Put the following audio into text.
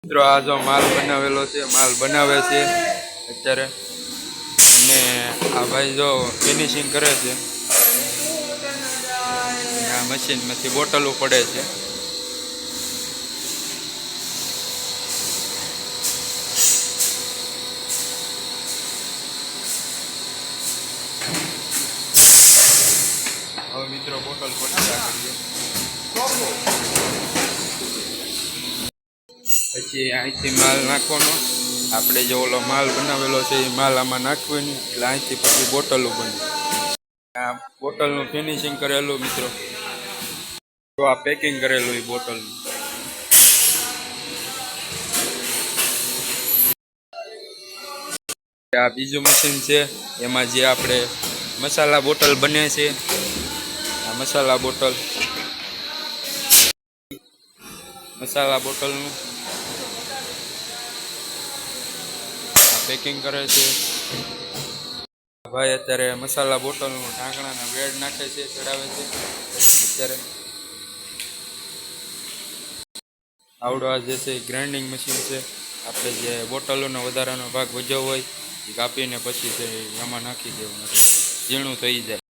મિત્રો આ જો માલ બનાવેલો છે, માલ બનાવે છે અત્યારે, અને આ ભાઈ જો ફિનિશિંગ કરે છે. આ મશીનમાંથી બોટલો પડે છે. હવે મિત્રો બોટલ પડતા કરીએ. પછી અહીંથી માલ નાખવાનો. આપણે જે ઓલો માલ બનાવેલો છે એ માલ આમાં નાખવાની, એટલે અહીંથી પછી બોટલો બને. આ બોટલનું ફિનિશિંગ કરેલું મિત્રો, તો આ પેકિંગ કરેલું એ બોટલનું. આ બીજું મશીન છે, એમાં જે આપણે મસાલા બોટલ બને છે. આ મસાલા બોટલનું પેકિંગ કરે છે. ભાઈ અત્યારે મસાલા બોટલનું ઢાંકણાના વેડ નાખે છે, ચડાવે છે. અત્યારે આવડો આ જે છે ગ્રાઇન્ડિંગ મશીન છે. આપણે જે બોટલોનો વધારાનો ભાગ વધ્યો હોય એ કાપીને પછી એમાં નાખી દેવાનું, ઝીણું થઈ જાય.